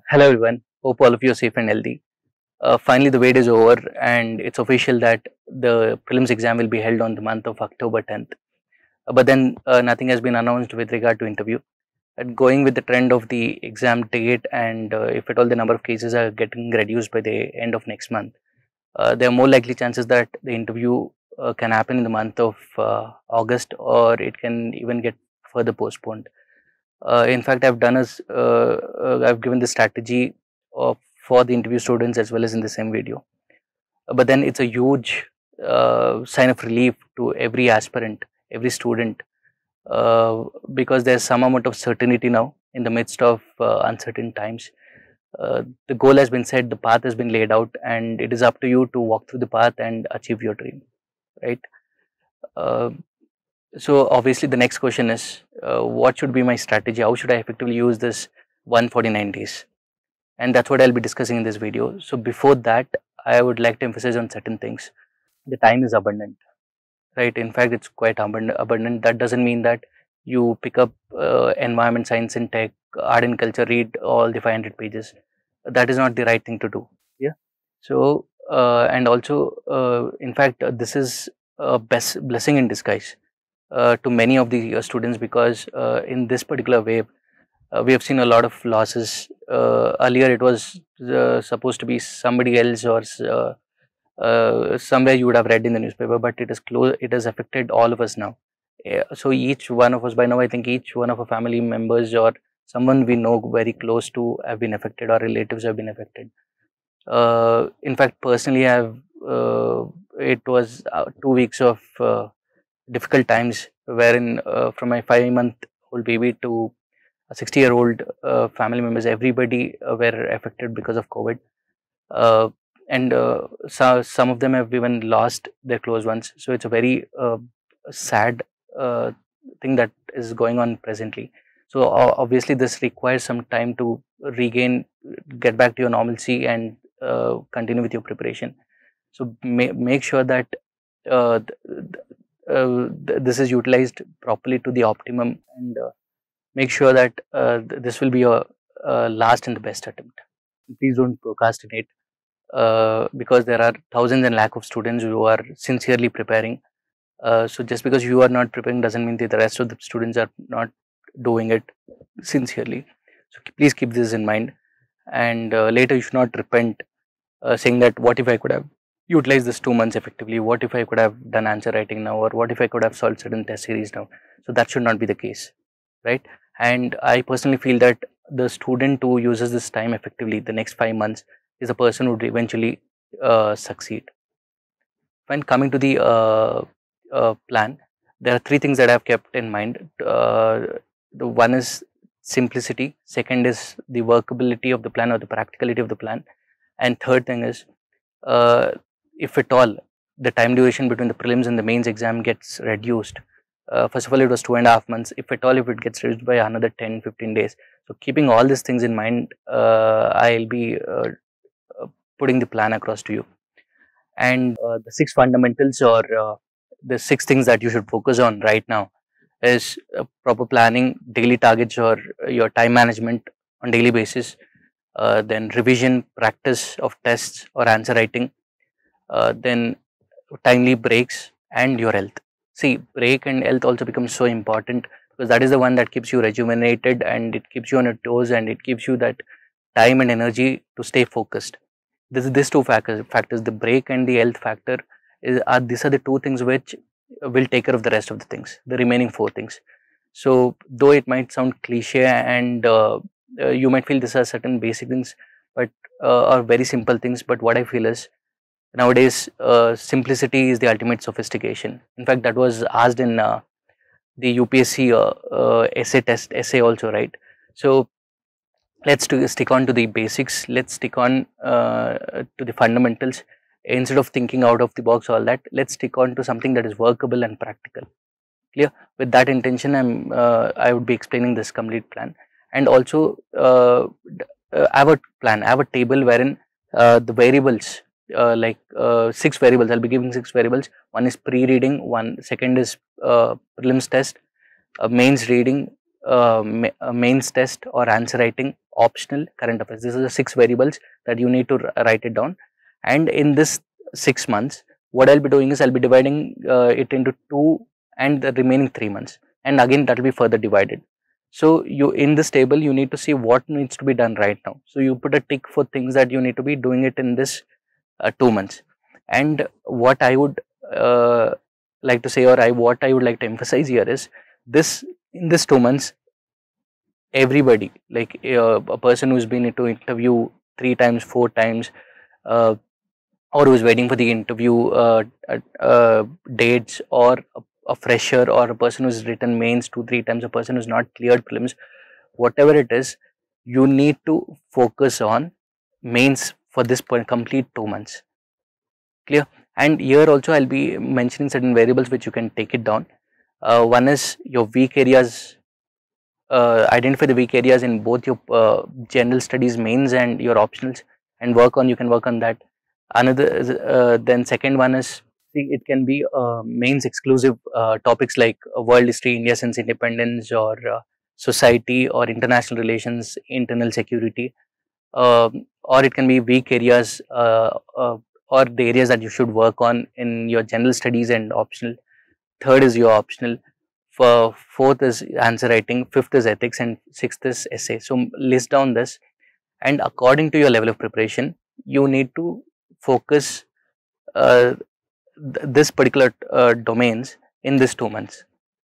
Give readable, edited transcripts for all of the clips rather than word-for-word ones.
Hello everyone, hope all of you are safe and healthy. Finally, the wait is over and it's official that the prelims exam will be held on the month of October 10th. But then nothing has been announced with regard to interview. And going with the trend of the exam date and if at all the number of cases are getting reduced by the end of next month, there are more likely chances that the interview can happen in the month of August, or it can even get further postponed. In fact, I've given the strategy for the interview students as well as in the same video. But then it's a huge sign of relief to every aspirant, every student, because there's some amount of certainty now in the midst of uncertain times. The goal has been set, the path has been laid out, and it is up to you to walk through the path and achieve your dream, right? Uh, so obviously the next question is, what should be my strategy? How should I effectively use this 149 days? And that's what I'll be discussing in this video. So before that, I would like to emphasize on certain things. The time is abundant, right? In fact, it's quite abundant. That doesn't mean that you pick up environment science and tech, art and culture, read all the 500 pages. That is not the right thing to do. Yeah. So and also, in fact, this is a best blessing in disguise to many of the students, because in this particular wave, we have seen a lot of losses. Earlier, it was supposed to be somebody else, or somewhere you would have read in the newspaper, but it is close. It has affected all of us now. So each one of us, by now, I think each one of our family members or someone we know very close to have been affected, or relatives have been affected. In fact, personally, it was 2 weeks of difficult times, wherein from my 5-month-old baby to a 60-year-old family members, everybody were affected because of COVID. And some of them have even lost their close ones. So it's a very sad uh, thing that is going on presently. So obviously this requires some time to regain, get back to your normalcy, and continue with your preparation. So make sure that uh, this is utilized properly to the optimum, and make sure that this will be your last and the best attempt. Please don't procrastinate, because there are thousands and lakh of students who are sincerely preparing. So just because you are not preparing doesn't mean that the rest of the students are not doing it sincerely. So please keep this in mind, and later you should not repent, saying that what if I could have utilized this 2 months effectively, what if I could have done answer writing now, or what if I could have solved certain test series now. So that should not be the case, right? And I personally feel that the student who uses this time effectively, the next 5 months, is a person who would eventually succeed. When coming to the plan, there are three things that I've kept in mind. The one is simplicity, second is the workability of the plan or the practicality of the plan, and third thing is, uh, if at all the time duration between the prelims and the mains exam gets reduced. First of all, it was 2.5 months. If at all, if it gets reduced by another 10-15 days. So keeping all these things in mind, I'll be putting the plan across to you. And the six fundamentals, or the six things that you should focus on right now, is proper planning, daily targets, or your time management on daily basis, then revision, practice of tests or answer writing, then timely breaks, and your health. See, break and health also becomes so important, because that is the one that keeps you rejuvenated, and it keeps you on your toes, and it gives you that time and energy to stay focused. This two factors, the break and the health factor, these are the two things which will take care of the rest of the things, the remaining four things. So though it might sound cliche, and you might feel these are certain basic things, but are very simple things, but what I feel is, nowadays simplicity is the ultimate sophistication. In fact, that was asked in the UPSC essay also, right? So let's stick on to the basics, let's stick on to the fundamentals. Instead of thinking out of the box, all that, let's stick on to something that is workable and practical. Clear? With that intention, I would be explaining this complete plan. And also I have a plan, I have a table wherein the variables, like 6 variables, I'll be giving 6 variables. One is pre-reading, one second is prelims test, mains reading, mains test or answer writing, optional, current affairs. These are the 6 variables that you need to write it down. And in this 6 months, what I'll be doing is I'll be dividing it into 2 and the remaining 3 months, and again that will be further divided. So you, in this table, you need to see what needs to be done right now. So you put a tick for things that you need to be doing it in this 2 months. And what I would like to say, or what I would like to emphasize here is this: in this 2 months, everybody, like a person who's been into interview 3 times, 4 times, or who's waiting for the interview dates, or a fresher, or a person who's written mains 2-3 times, a person who's not cleared prelims, whatever it is, you need to focus on mains for this complete 2 months. Clear? And here also I'll be mentioning certain variables which you can take it down. One is your weak areas. Identify the weak areas in both your general studies mains and your optionals, and you can work on that. Another then second one is, it can be mains exclusive topics like world history, India since independence, or society, or international relations, internal security, or it can be weak areas, or the areas that you should work on in your general studies and optional. Third is your optional. Fourth is answer writing, fifth is ethics, and sixth is essay. So list down this, and according to your level of preparation, you need to focus this particular domains in this 2 months,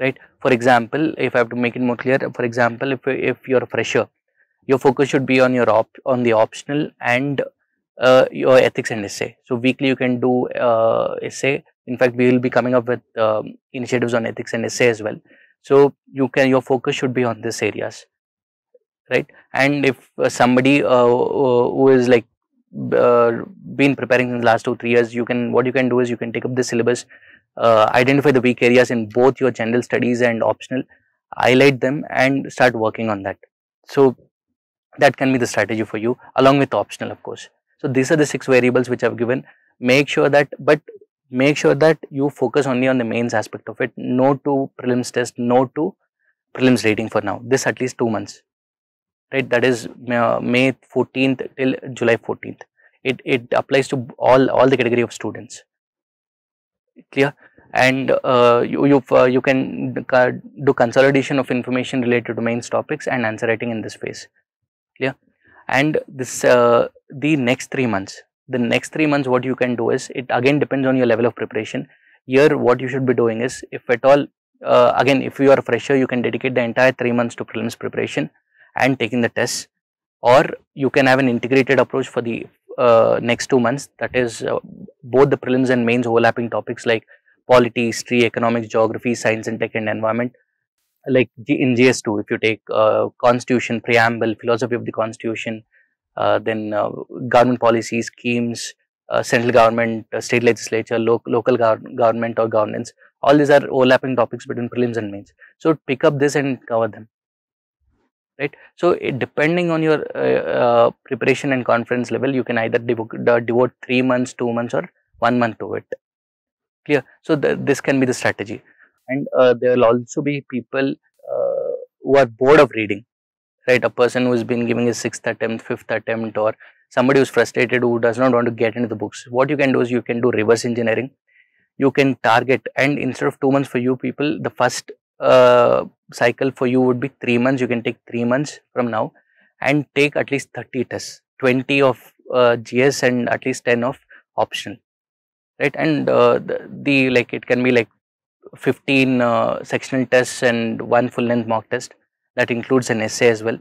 right? For example, if I have to make it more clear, for example, if you're a fresher, your focus should be on your on the optional and your ethics and essay. So weekly you can do essay. In fact, we will be coming up with initiatives on ethics and essay as well. So your focus should be on these areas, right? And if somebody who is like been preparing in the last 2-3 years, what you can do is you can take up the syllabus, identify the weak areas in both your general studies and optional, highlight them, and start working on that. So that can be the strategy for you, along with optional, of course. So these are the 6 variables which I've given. Make sure that you focus only on the mains aspect of it. No to prelims test, no to prelims rating for now. This at least 2 months, right? That is May 14th till July 14th. It applies to all the category of students. Clear? And you can do consolidation of information related to mains topics and answer writing in this phase. Clear? And this the next 3 months. The next 3 months, what you can do is, it again depends on your level of preparation. Here, what you should be doing is, if at all, again, if you are a fresher, you can dedicate the entire 3 months to prelims preparation and taking the tests, or you can have an integrated approach for the next 2 months. That is both the prelims and mains overlapping topics like polity, history, economics, geography, science and tech, and environment. Like in GS2, if you take constitution, preamble, philosophy of the constitution, then government policy, schemes, central government, state legislature, local government or governance, all these are overlapping topics between prelims and mains. So pick up this and cover them, right? So depending on your preparation and confidence level, you can either devote 3 months, 2 months, or 1 month to it. Clear? So this can be the strategy. And there will also be people who are bored of reading, right? A person who has been giving his 6th attempt, 5th attempt, or somebody who's frustrated, who does not want to get into the books. What you can do is, you can do reverse engineering. You can target, and instead of 2 months for you people, the first cycle for you would be 3 months. You can take 3 months from now and take at least 30 tests, 20 of GS and at least 10 of optional, right? And it can be like 15 sectional tests and 1 full length mock test. That includes an essay as well.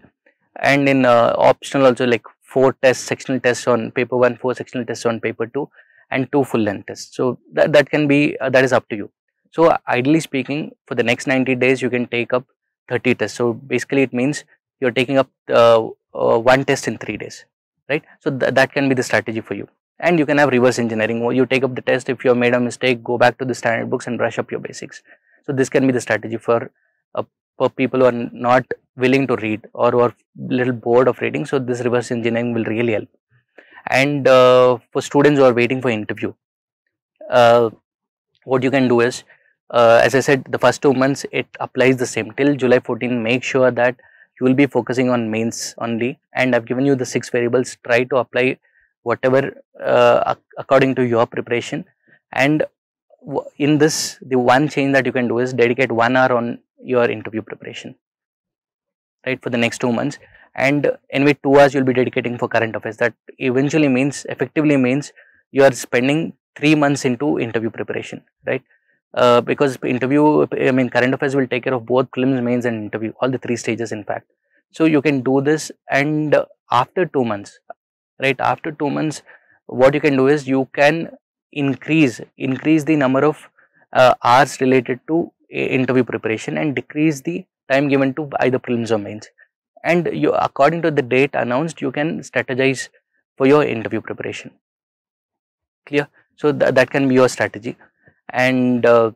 And in optional also, like 4 sectional tests on paper 1, 4 sectional tests on paper 2, and 2 full length tests. So that can be that is up to you. So ideally speaking, for the next 90 days you can take up 30 tests. So basically it means you're taking up 1 test in 3 days, right? So that can be the strategy for you. And you can have reverse engineering. You take up the test, if you have made a mistake, go back to the standard books and brush up your basics. So this can be the strategy for people who are not willing to read, or who are little bored of reading. So this reverse engineering will really help. And for students who are waiting for interview, what you can do is, As I said, the first 2 months it applies the same till July 14. Make sure that you will be focusing on mains only, and I've given you the 6 variables. Try to apply whatever according to your preparation, and in this, the one change that you can do is dedicate 1 hour on your interview preparation, right, for the next 2 months. And anyway, 2 hours you'll be dedicating for current affairs. That eventually means, effectively means, you are spending 3 months into interview preparation, right? Because interview, I mean, current affairs will take care of both prelims, mains, and interview, all the 3 stages, in fact. So you can do this, and after 2 months, right? After 2 months, what you can do is you can increase the number of hours related to interview preparation and decrease the time given to either prelims or mains. And you, according to the date announced, you can strategize for your interview preparation. Clear? So that can be your strategy. And the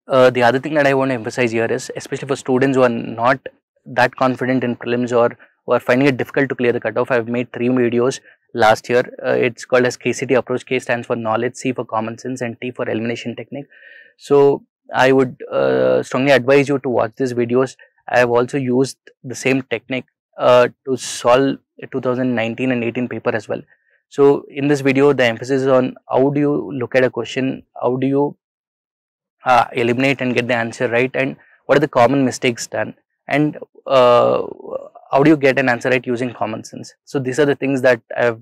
other thing that I want to emphasize here is, especially for students who are not that confident in prelims or who are finding it difficult to clear the cutoff, I've made 3 videos last year. It's called as KCT approach. K stands for knowledge, C for common sense, and T for elimination technique. So I would strongly advise you to watch these videos. I have also used the same technique to solve a 2019 and 18 paper as well. So in this video, the emphasis is on how do you look at a question, how do you eliminate and get the answer right, and what are the common mistakes done, and how do you get an answer right using common sense. So these are the things that I have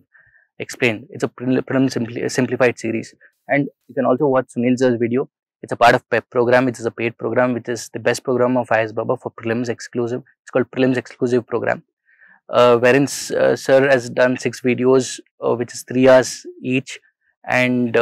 explained. It's a prelim simplified series, and you can also watch Sunil Sir's video. It's a part of PEP program, which is a paid program, which is the best program of IIS Baba for prelims exclusive. It's called prelims exclusive program, wherein Sir has done 6 videos, which is 3 hours each, and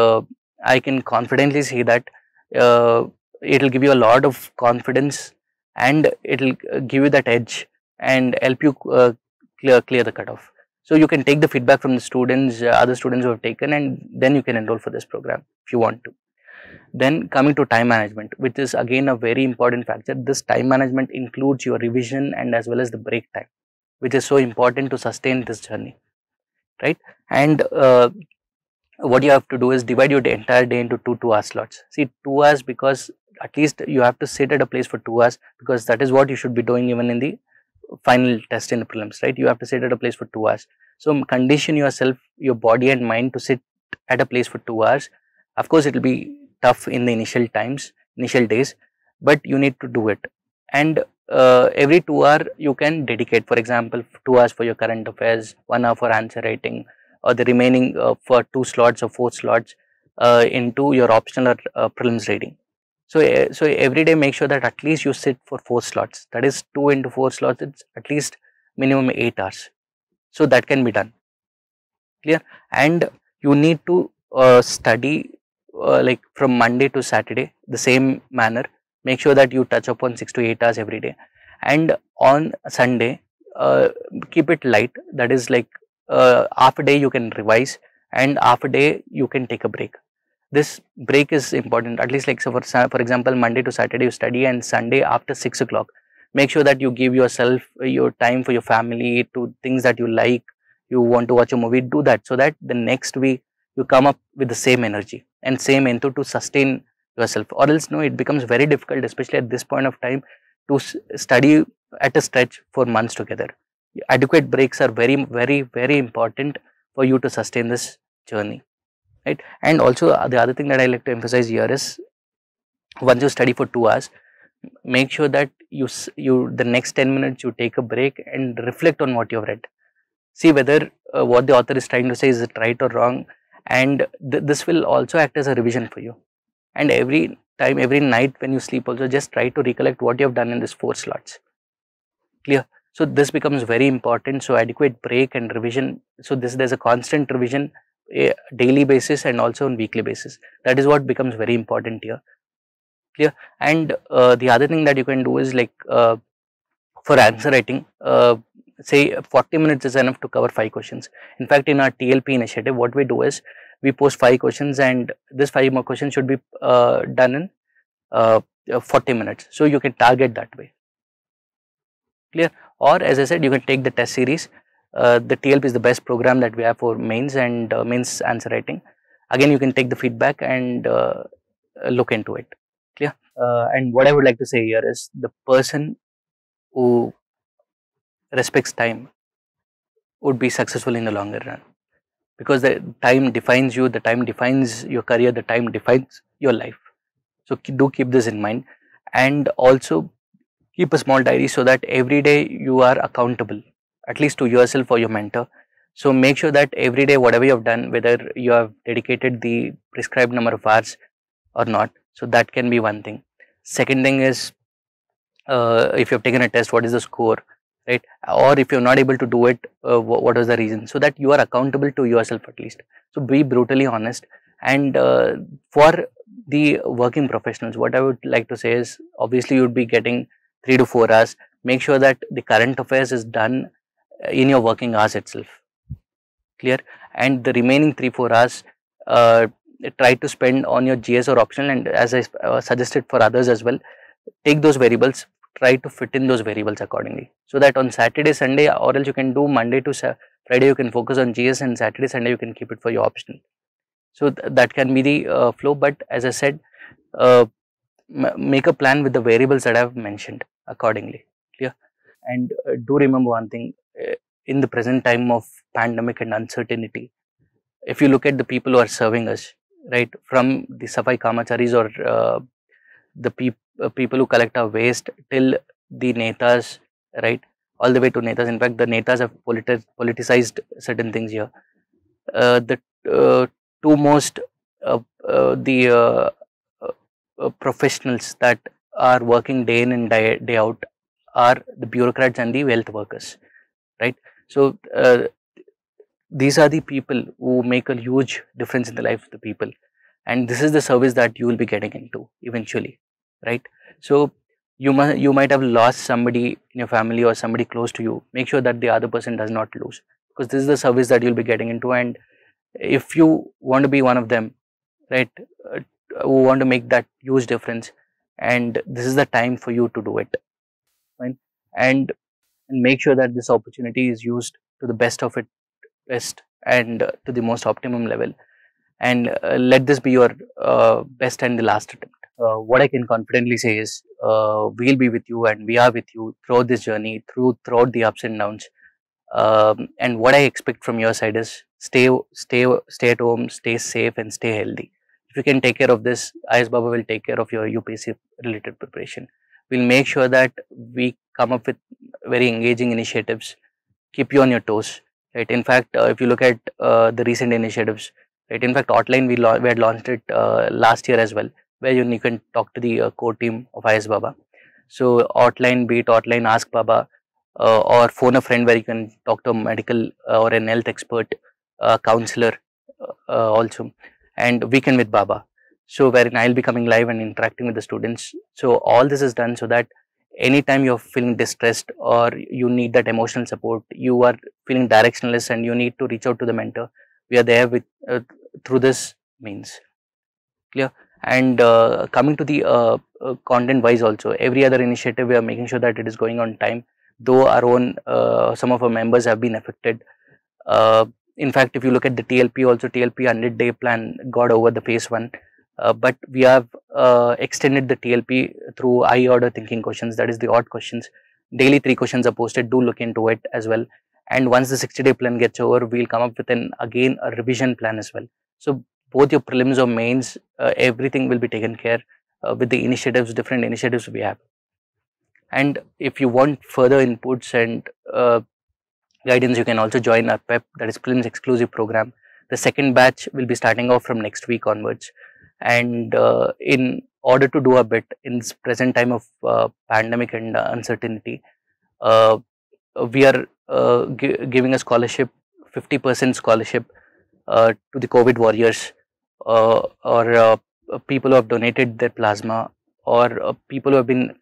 I can confidently say that it will give you a lot of confidence, and it will give you that edge and help you clear the cutoff. So you can take the feedback from the students, other students who have taken, and then you can enroll for this program if you want to. Then coming to time management, which is again a very important factor. This time management includes your revision and as well as the break time, which is so important to sustain this journey, right? And what you have to do is divide your entire day into 2 2-hour slots. See, 2 hours, because at least you have to sit at a place for 2 hours, because that is what you should be doing even in the final test in the prelims, right? You have to sit at a place for 2 hours. So condition yourself, your body and mind, to sit at a place for 2 hours. Of course, it will be tough in the initial days, but you need to do it. And every 2 hours you can dedicate, for example, 2 hours for your current affairs, 1 hour for answer writing, or the remaining for 2 slots or 4 slots into your optional or prelims reading. So every day make sure that at least you sit for 4 slots. That is 2 into 4 slots. It's at least minimum 8 hours. So that can be done. Clear? And you need to study like from Monday to Saturday the same manner. Make sure that you touch upon 6 to 8 hours every day. And on Sunday, keep it light. That is like half a day you can revise, and half a day you can take a break. This break is important. At least like, so for example, Monday to Saturday you study, and Sunday after 6 o'clock, make sure that you give yourself your time for your family, to things that you like. You want to watch a movie, do that, so that the next week you come up with the same energy and same enthusiasm to sustain yourself. Or else no, it becomes very difficult, especially at this point of time, to study at a stretch for months together. Adequate breaks are very, very, very important for you to sustain this journey, right? And also the other thing that I like to emphasize here is, once you study for 2 hours, make sure that you the next 10 minutes you take a break and reflect on what you have read. See whether what the author is trying to say, is it right or wrong, and this will also act as a revision for you. And every time, every night when you sleep also, just try to recollect what you have done in these 4 slots. Clear? So this becomes very important. So adequate break and revision. So there's a constant revision, a daily basis and also on weekly basis. That is what becomes very important here. Clear? And the other thing that you can do is like for answer writing, say 40 minutes is enough to cover 5 questions. In fact, in our TLP initiative, what we do is we post 5 questions, and this 5 more questions should be done in 40 minutes. So you can target that way. Clear? Or as I said, you can take the test series. The TLP is the best program that we have for mains and mains answer writing. Again, you can take the feedback and look into it. Clear? And what I would like to say here is, the person who respects time would be successful in the longer run, because the time defines you, the time defines your career, the time defines your life. So do keep this in mind, and also keep a small diary so that every day you are accountable, at least to yourself or your mentor. So make sure that every day, whatever you have done, whether you have dedicated the prescribed number of hours or not, so that can be one thing. Second thing is, if you have taken a test, what is the score, right? Or if you're not able to do it, what was the reason, so that you are accountable to yourself at least. So be brutally honest. And for the working professionals, what I would like to say is, obviously you would be getting 3 to 4 hours. Make sure that the current affairs is done in your working hours itself. Clear? And the remaining 3-4 hours, uh, try to spend on your GS or optional, and as I suggested for others as well, take those variables, try to fit in those variables accordingly, so that on Saturday, Sunday, or else you can do Monday to Friday, you can focus on GS, and Saturday, Sunday you can keep it for your optional. So that can be the flow. But as I said, uh, make a plan with the variables that I have mentioned accordingly. Clear? And do remember one thing, in the present time of pandemic and uncertainty, if you look at the people who are serving us, right, from the Safai Kamacharis, or the people who collect our waste, till the netas, right, all the way to netas. In fact, the netas have politicized certain things here. The two most the professionals that are working day in and day out are the bureaucrats and the wealth workers, right? So these are the people who make a huge difference in the life of the people, and this is the service that you will be getting into eventually, right? So you might have lost somebody in your family or somebody close to you. Make sure that the other person does not lose, because this is the service that you'll be getting into. And if you want to be one of them, right, who want to make that huge difference, and this is the time for you to do it, fine. And make sure that this opportunity is used to the best of it best, and to the most optimum level, and let this be your best and the last attempt. What I can confidently say is, we'll be with you, and we are with you throughout this journey, throughout the ups and downs. And what I expect from your side is, stay at home, stay safe, and stay healthy. If you can take care of this, IS Baba will take care of your UPSC related preparation. We'll make sure that we come up with very engaging initiatives, keep you on your toes, right? In fact, if you look at the recent initiatives, right? In fact, Hotline, we had launched it last year as well, where you can talk to the core team of IS Baba. So Hotline, be it Hotline Ask Baba, or Phone a Friend, where you can talk to a medical or an health expert, counselor also, and Weekend with Baba. So wherein I'll be coming live and interacting with the students. So all this is done so that anytime you're feeling distressed, or you need that emotional support, you are feeling directionless and you need to reach out to the mentor, we are there with through this means. Clear? And coming to the content wise also, every other initiative we are making sure that it is going on time, though our own some of our members have been affected. In fact, if you look at the TLP also, TLP 100-day plan got over the phase 1, but we have extended the TLP through high order thinking questions, that is the odd questions. Daily 3 questions are posted, do look into it as well. And once the 60-day plan gets over, we'll come up with again a revision plan as well. So both your prelims or mains, everything will be taken care with the different initiatives we have. And if you want further inputs and guidance, you can also join our PEP, that is Prelims Exclusive Program. The second batch will be starting off from next week onwards. And in order to do a bit in this present time of pandemic and uncertainty, we are giving a scholarship, 50% scholarship to the COVID warriors, or people who have donated their plasma, or people who have been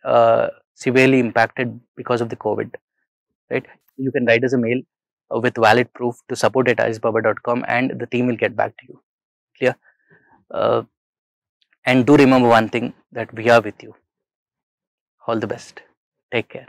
severely impacted because of the COVID, right? You can write us a mail with valid proof to support@isbaba.com, and the team will get back to you. Clear? And do remember one thing, that we are with you. All the best. Take care.